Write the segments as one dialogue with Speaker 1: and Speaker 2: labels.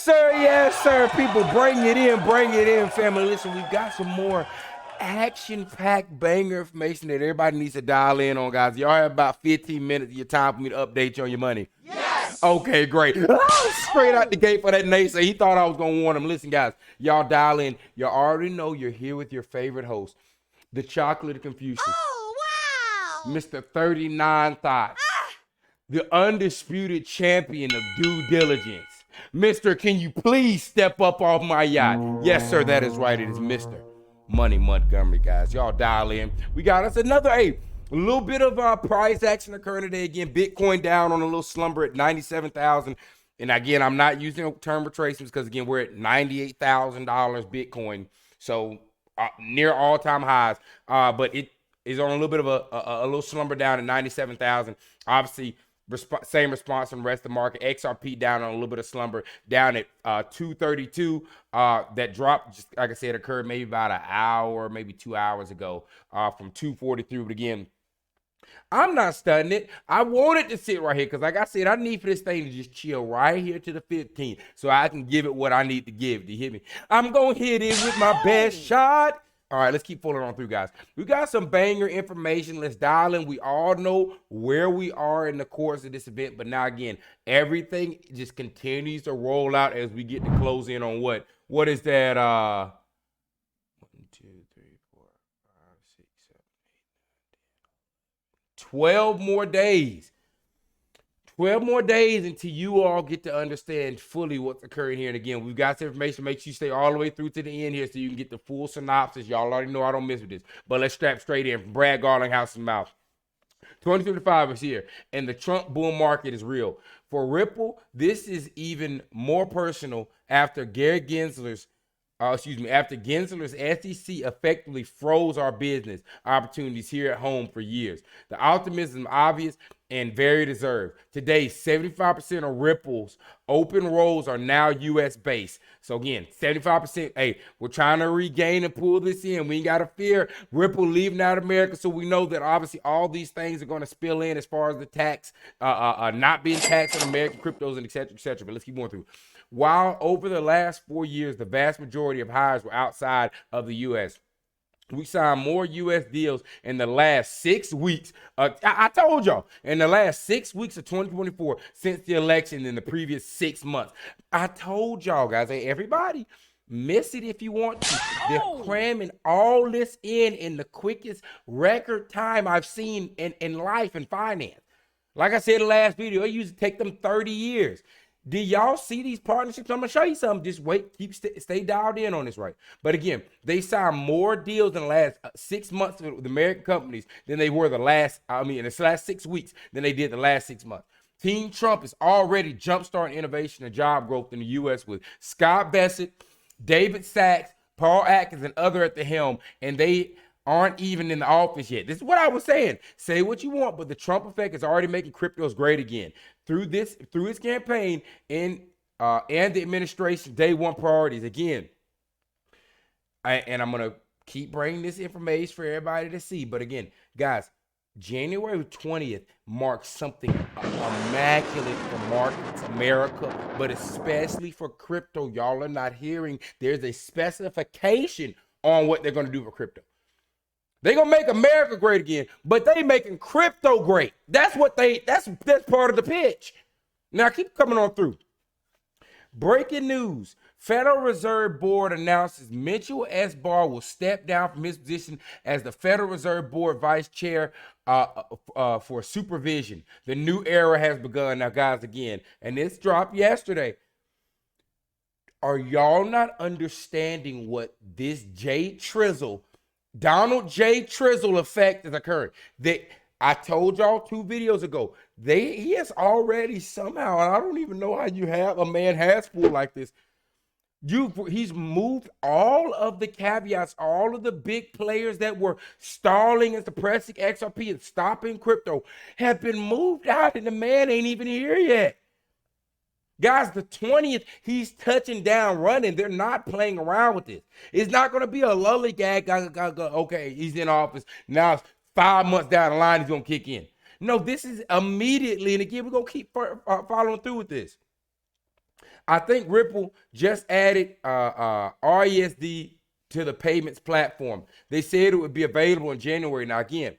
Speaker 1: Yes, sir. People, bring it in, family. Listen, we've got some more action-packed banger information that everybody needs to dial in on, guys. Y'all have about 15 minutes of your time for me to update you on your money.
Speaker 2: Yes.
Speaker 1: Okay, great. Straight out the gate for that naysayer. He thought I was going to warn him. Listen, guys, y'all dial in. You already know you're here with your favorite host, the Chocolate of Confucius.
Speaker 2: Oh, wow.
Speaker 1: Mr. 39 Thoughts. The undisputed champion of due diligence. Mr. Can you please step up off my yacht? Yes, sir, that is right. It is Mr. Money Montgomery, guys. Y'all dial in. We got us another, a little bit of price action occurring today. Again, Bitcoin down on a little slumber at 97,000. And again, I'm not using term retracements because, again, we're at $98,000 Bitcoin. So near all-time highs. But it is on a little bit of a little slumber down at 97,000. Obviously, same response from the rest of the market. XRP down on a little bit of slumber, down at 232. That drop, just like I said, occurred maybe about an hour, maybe 2 hours ago, from 243. But again, I'm not studying it. I wanted to sit right here because, like I said, I need for this thing to just chill right here to the 15th so I can give it what I need to give. Do you hear me? I'm going to hit it with my best shot. All right, let's keep pulling on through, guys. We got some banger information. Let's dial in. We all know where we are in the course of this event, but now, again, everything just continues to roll out as we get to close in on what? What is that? 1, 2, 3, 4, 5, 6, 7, 8, 9, 10, 12 more days. 12 more days until you all get to understand fully what's occurring here. And again, we've got some information. Make sure you stay all the way through to the end here so you can get the full synopsis. Y'all already know I don't miss with this. But let's strap straight in from Brad Garlinghouse's mouth. 2025 is here, and the Trump bull market is real. For Ripple, this is even more personal after Gensler's SEC effectively froze our business opportunities here at home for years. The optimism obvious and very deserved. Today, 75% of Ripple's open roles are now U.S. based. So again, 75%, hey, we're trying to regain and pull this in. We ain't got to fear Ripple leaving out of America. So we know that obviously all these things are going to spill in as far as the tax, not being taxed on American cryptos and et cetera, et cetera. But let's keep going through. While over the last 4 years, the vast majority of hires were outside of the U.S., we signed more U.S. deals in the last 6 weeks. I told y'all, in the last 6 weeks of 2024 since the election in the previous 6 months. I told y'all, guys, hey, everybody, miss it if you want to. They're cramming all this in the quickest record time I've seen in life and finance. Like I said in the last video, it used to take them 30 years. Do y'all see these partnerships? I'm going to show you something. Just wait. Stay dialed in on this, right? But again, they signed more deals in the last 6 months with American companies than they were in the last 6 weeks than they did the last 6 months. Team Trump is already jumpstarting innovation and job growth in the U.S. with Scott Bessent, David Sachs, Paul Atkins, and other at the helm, and they aren't even in the office yet. This is what I was saying. Say what you want, but the Trump effect is already making cryptos great again. Through his campaign and the administration day one priorities. Again, and I'm going to keep bringing this information for everybody to see. But again, guys, January 20th marks something immaculate for markets, America, but especially for crypto. Y'all are not hearing. There's a specification on what they're going to do for crypto. They're going to make America great again, but they making crypto great. That's part of the pitch. Now, keep coming on through. Breaking news. Federal Reserve Board announces Mitchell S. Barr will step down from his position as the Federal Reserve Board Vice Chair for supervision. The new era has begun. Now, guys, again, and this dropped yesterday. Are y'all not understanding what this Donald J. Trizzle effect is occurring? I told y'all 2 videos ago, he has already somehow, and I don't even know how you have a man has fooled like this. He's moved all of the caveats, all of the big players that were stalling and suppressing XRP and stopping crypto have been moved out, and the man ain't even here yet. Guys, the 20th, he's touching down, running. They're not playing around with this. It's not going to be a lollygag. Okay, he's in office. Now, 5 months down the line, he's going to kick in. No, this is immediately. And again, we're going to keep following through with this. I think Ripple just added RESD to the payments platform. They said it would be available in January. Now, again,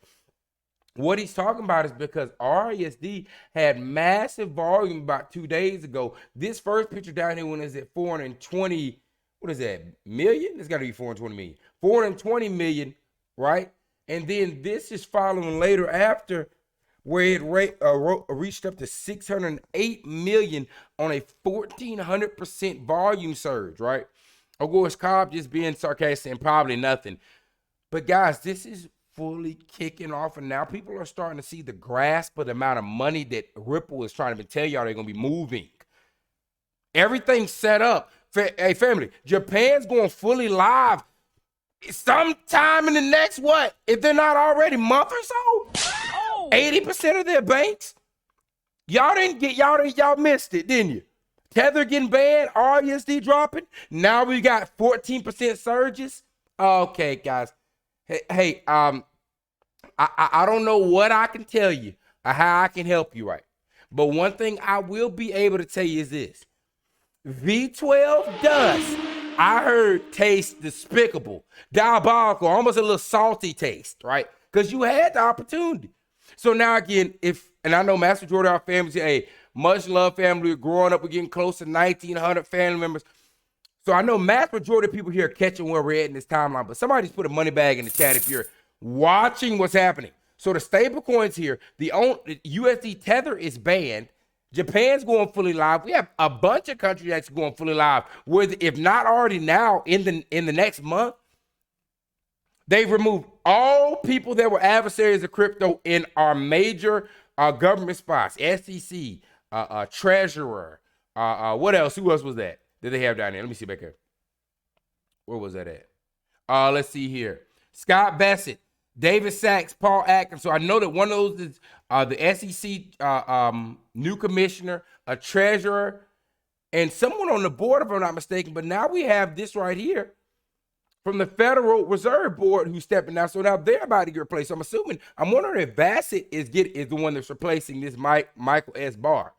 Speaker 1: what he's talking about is because RESD had massive volume about 2 days ago. This first picture down here when it's at 420, what is that, million? It's got to be 420 million. 420 million, right? And then this is following later after where it reached up to 608 million on a 1,400% volume surge, right? Of course, Cobb just being sarcastic and probably nothing. But guys, this is fully kicking off, and now people are starting to see the grasp of the amount of money that Ripple is trying to tell y'all they're going to be moving. Everything's set up. Hey, family, Japan's going fully live sometime in the next, what? If they're not already, month or so? 80% of their banks? Y'all missed it, didn't you? Tether getting banned, RUSD dropping. Now we got 14% surges. Okay, guys. Hey, I don't know what I can tell you or how I can help you, right? But one thing I will be able to tell you is this. V12 dust, I heard, taste despicable, diabolical, almost a little salty taste, right? Because you had the opportunity. So now again, and I know Master Jordan, our family, hey, much love family, we're growing up, we're getting close to 1,900 family members. So I know mass majority of people here are catching where we're at in this timeline, but somebody's put a money bag in the chat if you're watching what's happening. So the stable coins here, the USD Tether is banned. Japan's going fully live. We have a bunch of countries that's going fully live. With, if not already now, in the next month, they've removed all people that were adversaries of crypto in our major government spots. SEC, Treasurer, what else? Who else was that they have down there? Let me see back here. Where was that at? Let's see here. Scott Bassett, David Sachs, Paul Atkins. So I know that one of those is the SEC new commissioner, a treasurer, and someone on the board, if I'm not mistaken. But now we have this right here from the Federal Reserve Board who's stepping down. So now they're about to get replaced. So I'm wondering if Bassett is the one that's replacing this Michael S. Barr.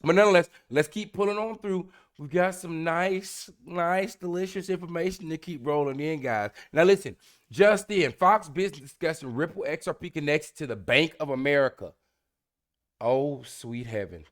Speaker 1: But nonetheless, let's keep pulling on through. We've got some nice, delicious information to keep rolling in, guys. Now listen, just in, Fox Business discussing Ripple XRP connects to the Bank of America. Oh, sweet heaven.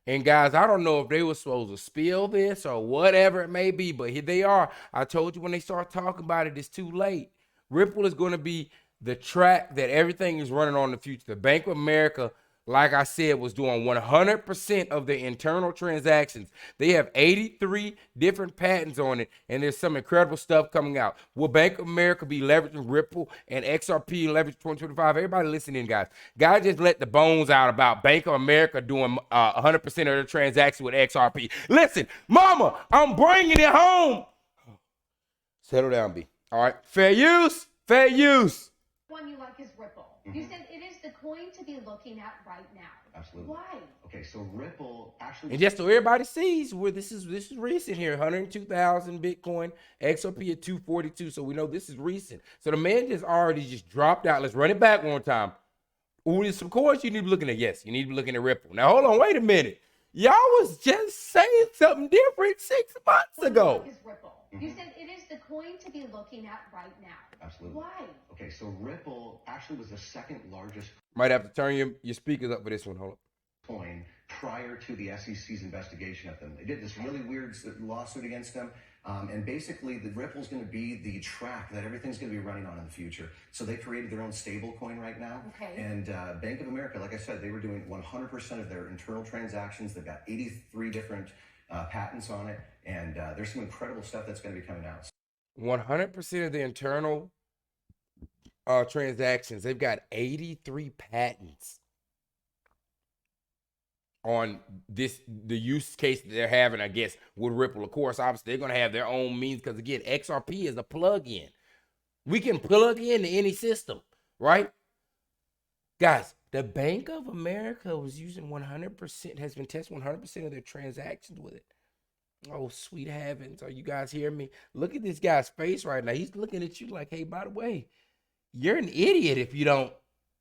Speaker 1: And guys, I don't know if they were supposed to spill this or whatever it may be, but here they are. I told you when they start talking about it, it's too late. Ripple is going to be the track that everything is running on in the future. The Bank of America, like I said, was doing 100% of the internal transactions. They have 83 different patents on it, and there's some incredible stuff coming out. Will Bank of America be leveraging Ripple and XRP leverage 2025? Everybody listen in, guys. Guys just let the bones out about Bank of America doing 100% of their transactions with XRP. Listen, mama, I'm bringing it home. Settle down, B. All right, fair use, fair use.
Speaker 3: One you like is Ripple. You said it is the coin to be looking at right now.
Speaker 4: Absolutely.
Speaker 3: Why?
Speaker 4: Okay, so Ripple actually.
Speaker 1: And just so everybody sees where this is recent here, 102,000 Bitcoin, XRP at 242. So we know this is recent. So the man just already just dropped out. Let's run it back one time. Ooh, there's some coins you need to be looking at. Yes, you need to be looking at Ripple. Now hold on, wait a minute. Y'all was just saying something different 6 months ago.
Speaker 3: One you like is Ripple. You said it is the coin to be looking at right now.
Speaker 4: Absolutely.
Speaker 3: Why?
Speaker 4: Okay, so Ripple actually was the second largest
Speaker 1: Might have to turn your speakers up for this one. Hold on.
Speaker 4: coin prior to the SEC's investigation of them. They did this really weird lawsuit against them. And basically, the Ripple's going to be the track that everything's going to be running on in the future. So they created their own stable coin right now.
Speaker 3: Okay.
Speaker 4: And Bank of America, like I said, they were doing 100% of their internal transactions. They've got 83 different patents on it. And there's some incredible stuff that's going to be coming out.
Speaker 1: 100% of the internal transactions. They've got 83 patents on the use case that they're having, I guess, with Ripple. Of course, obviously, they're going to have their own means because, again, XRP is a plug-in. We can plug into any system, right? Guys, the Bank of America was using 100%, has been testing 100% of their transactions with it. Oh, sweet heavens. Are you guys hearing me? Look at this guy's face right now. He's looking at you like, hey, by the way, you're an idiot if you don't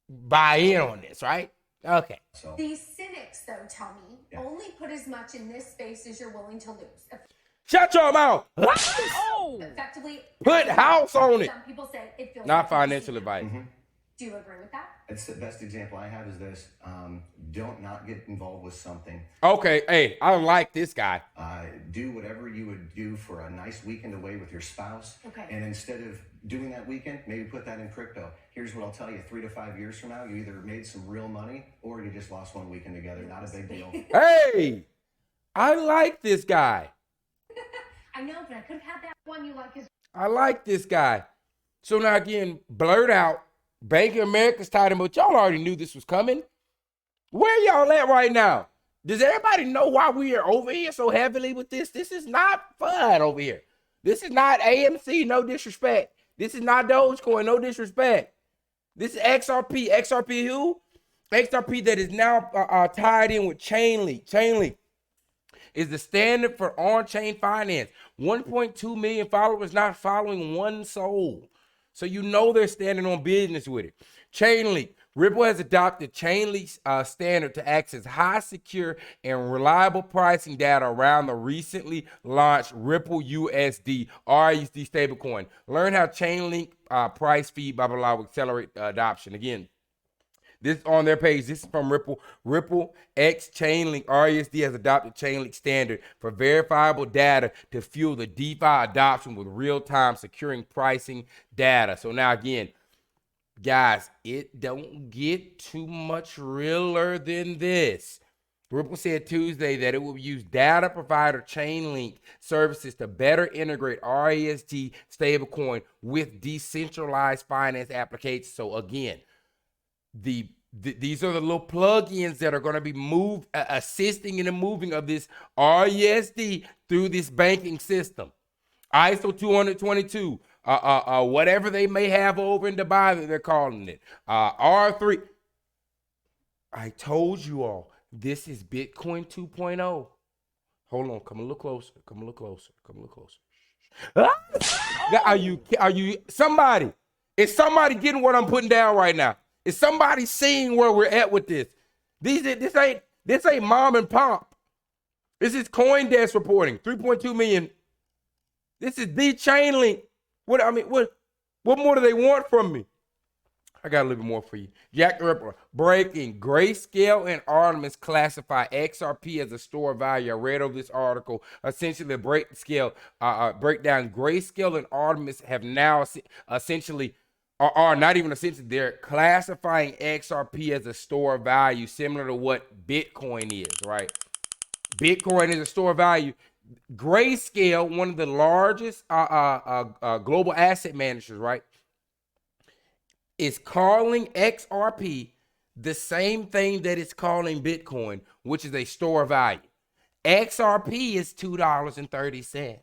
Speaker 1: buy in on this, right? Okay.
Speaker 4: So
Speaker 3: These cynics fix, though, tell me.
Speaker 4: Yeah.
Speaker 3: Only put as much in this space as you're willing to lose.
Speaker 1: Shut your mouth.
Speaker 3: Effectively,
Speaker 1: Put house on it.
Speaker 3: some people say it feels
Speaker 1: Not
Speaker 3: like
Speaker 1: financial
Speaker 3: a casino.
Speaker 1: advice.
Speaker 3: Do you agree with that?
Speaker 4: It's the best example I have is this. Don't not get involved with something.
Speaker 1: Okay, hey, I like this guy.
Speaker 4: Do whatever you would do for a nice weekend away with your spouse.
Speaker 3: Okay.
Speaker 4: And instead of doing that weekend, maybe put that in crypto. Here's what I'll tell you. 3 to 5 years from now, you either made some real money or you just lost one weekend together. Not a big deal.
Speaker 1: Hey, I like this guy.
Speaker 3: I know, but I could have had that one you like as
Speaker 1: I like this guy. So now again, blurt out. Bank of America's tied him, but y'all already knew this was coming. Where y'all at right now? Does everybody know why we are over here so heavily with this? This is not fun over here. This is not AMC, no disrespect. This is not Dogecoin, no disrespect. This is XRP. XRP who? XRP that is now tied in with Chainlink. Chainlink is the standard for on-chain finance. 1.2 million followers not following one soul. So you know they're standing on business with it. Chainlink. Ripple has adopted Chainlink's standard to access high, secure, and reliable pricing data around the recently launched Ripple USD, RLUSD stablecoin. Learn how Chainlink price feed, blah, blah, blah, will accelerate adoption. Again, this on their page. This is from Ripple. Ripple X Chainlink RLUSD has adopted Chainlink standard for verifiable data to fuel the DeFi adoption with real-time securing pricing data. So now again, guys, it don't get too much realer than this. Ripple said Tuesday that it will use data provider Chainlink services to better integrate RLUSD stablecoin with decentralized finance applications. So again, these are the little plugins that are going to be assisting in the moving of this RLUSD through this banking system. ISO 222, whatever they may have over in Dubai that they're calling it. R3. I told you all, this is Bitcoin 2.0. Hold on, come a little closer. Come a little closer. Come a little closer. Are you somebody? Is somebody getting what I'm putting down right now? Is somebody seeing where we're at with this? This ain't mom and pop. This is CoinDesk reporting 3.2 million. This is the Chainlink. What more do they want from me? I got a little bit more for you. Jack the Ripper. Breaking. Grayscale and Artemis classify XRP as a store of value. I read over this article. Essentially, breakdown. Grayscale and Artemis have now essentially, are not even essentially, they're classifying XRP as a store of value, similar to what Bitcoin is, right? Bitcoin is a store of value. Grayscale, one of the largest global asset managers, right, is calling XRP the same thing that it's calling Bitcoin, which is a store of value. XRP is $2.30.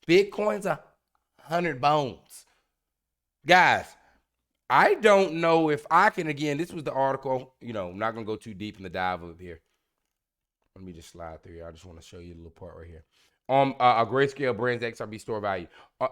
Speaker 1: Bitcoin's 100 bones. Guys, I don't know if I can, again, this was the article, I'm not going to go too deep in the dive of here. Let me just slide through here. I just want to show you a little part right here. Grayscale brands XRP store value.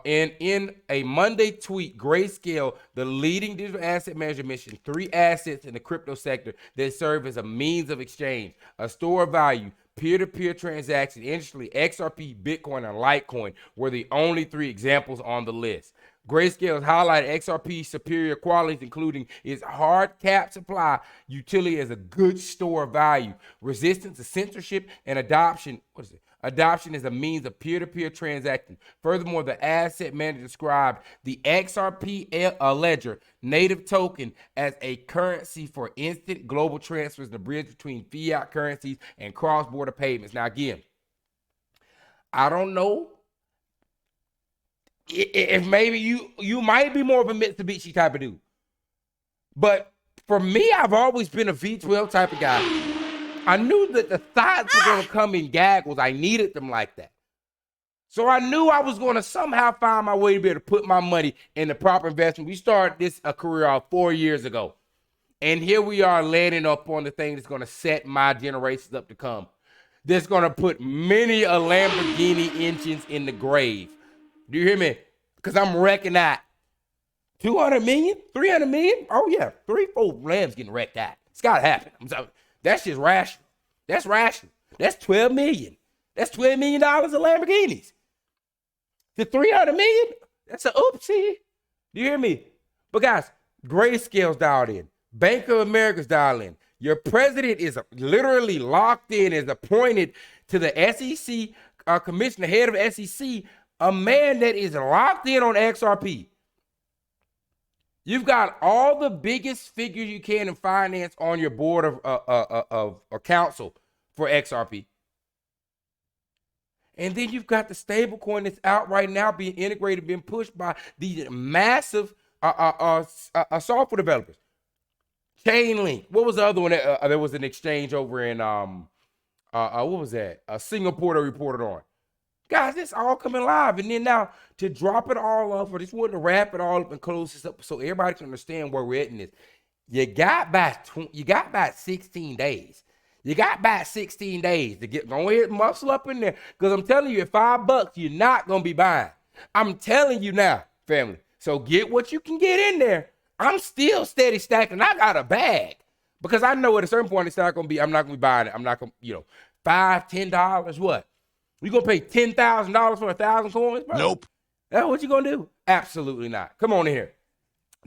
Speaker 1: In a Monday tweet, Grayscale, the leading digital asset management mission, 3 assets in the crypto sector that serve as a means of exchange, a store of value, peer-to-peer transaction. Interestingly, XRP, Bitcoin, and Litecoin were the only 3 examples on the list. Grayscale has highlighted XRP's superior qualities, including its hard cap supply, utility as a good store of value, resistance to censorship, and adoption. Adoption is a means of peer-to-peer transaction. Furthermore, the asset manager described the XRP ledger native token as a currency for instant global transfers, the bridge between fiat currencies and cross-border payments. Now, again, I don't know if maybe you might be more of a Mitsubishi type of dude. But for me, I've always been a V12 type of guy. I knew that the thoughts were going to come in gaggles. I needed them like that. So I knew I was going to somehow find my way to be able to put my money in the proper investment. We started this career off 4 years ago. And here we are landing up on the thing that's going to set my generations up to come. That's going to put many a Lamborghini engines in the grave. Do you hear me? Because I'm wrecking out 200 million, 300 million. Oh, yeah. 3, 4 Lambs getting wrecked out. It's got to happen. I'm sorry. That's just rational. That's rational. That's 12 million. That's $12 million of Lamborghinis. The 300 million, that's an oopsie. Do you hear me? But guys, Grayscale's dialed in. Bank of America's dialed in. Your president is literally locked in, is appointed to the SEC commissioner, head of SEC, a man that is locked in on XRP. You've got all the biggest figures you can in finance on your board of council for XRP. And then you've got the stable coin that's out right now being integrated, being pushed by these massive software developers. Chainlink. What was the other one? There was an exchange over in, what was that? Singapore that reported on. Guys, it's all coming live. And then now to drop it all off, or just want to wrap it all up and close this up so everybody can understand where we're at in this. You got about 16 days. You got about 16 days to go ahead and muscle up in there. Because I'm telling you, at $5, you're not going to be buying. I'm telling you now, family. So get what you can get in there. I'm still steady stacking. I got a bag. Because I know at a certain point, it's not going to be, I'm not going to be buying it. I'm not going to, $5, $10, what? You going to pay $10,000 for 1,000 coins, bro?
Speaker 5: Nope.
Speaker 1: That's what you going to do? Absolutely not. Come on in here.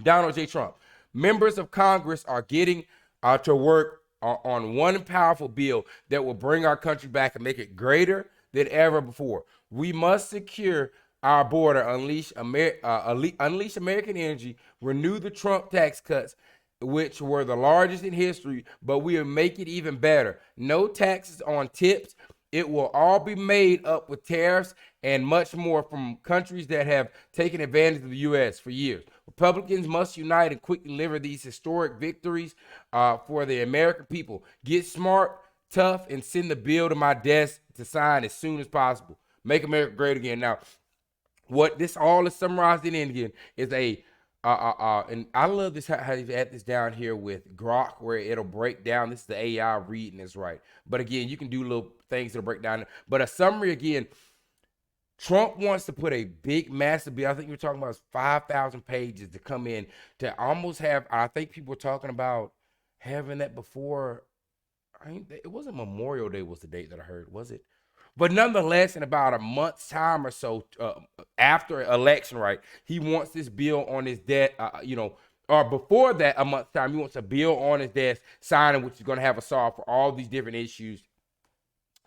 Speaker 1: Donald J. Trump. Members of Congress are getting to work on one powerful bill that will bring our country back and make it greater than ever before. We must secure our border, unleash American energy, renew the Trump tax cuts, which were the largest in history, but we will make it even better. No taxes on tips. It will all be made up with tariffs and much more from countries that have taken advantage of the U.S. for years. Republicans must unite and quickly deliver these historic victories for the American people. Get smart, tough, and send the bill to my desk to sign as soon as possible. Make America great again. Now, what this all is summarized in again is and I love this how you add this down here with Grok, where it'll break down. This is the AI reading this right. But again, you can do little things that'll break down. But a summary again, Trump wants to put a big, massive bill. I think we're talking about 5,000 pages to come in to almost have, I think people were talking about having that before. It wasn't Memorial Day was the date that I heard, was it? But nonetheless, in about a month's time or so after election, right, he wants this bill on his desk, or before that, a month's time, he wants a bill on his desk signing, which is going to have a solve for all these different issues.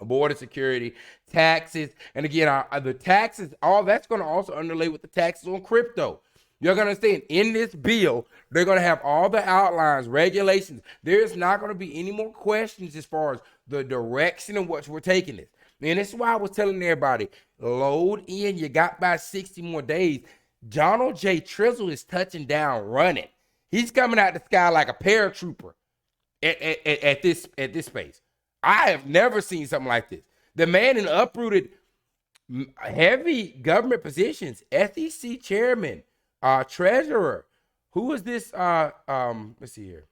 Speaker 1: Border security, taxes, and again, the taxes, all that's going to also underlay with the taxes on crypto. You're going to understand, in this bill, they're going to have all the outlines, regulations. There's not going to be any more questions as far as the direction in which we're taking this. And this is why I was telling everybody, load in. You got about 60 more days. Donald J. Trizzle is touching down, running. He's coming out the sky like a paratrooper at this space. I have never seen something like this. The man in uprooted heavy government positions, SEC chairman, treasurer. Who is this? Let's see here.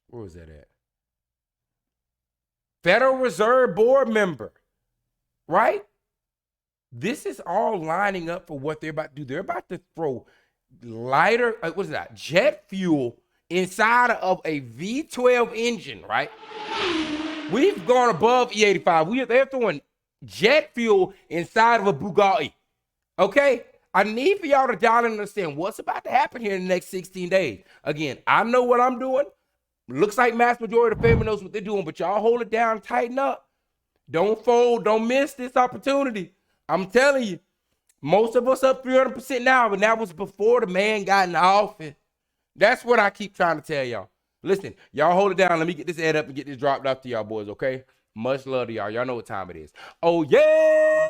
Speaker 1: Where was that at? Federal Reserve board member, right? This is all lining up for what they're about to do. They're about to throw lighter, jet fuel inside of a V12 engine, right? We've gone above E85. They're throwing jet fuel inside of a Bugatti, okay? I need for y'all to dial in and understand what's about to happen here in the next 16 days. Again, I know what I'm doing. Looks like mass majority of the family knows what they're doing, but y'all hold it down, tighten up. Don't fold, don't miss this opportunity. I'm telling you, most of us up 300% now, but that was before the man got in the office. That's what I keep trying to tell y'all. Listen, y'all hold it down. Let me get this ad up and get this dropped off to y'all boys, okay? Much love to y'all. Y'all know what time it is. Oh, yeah.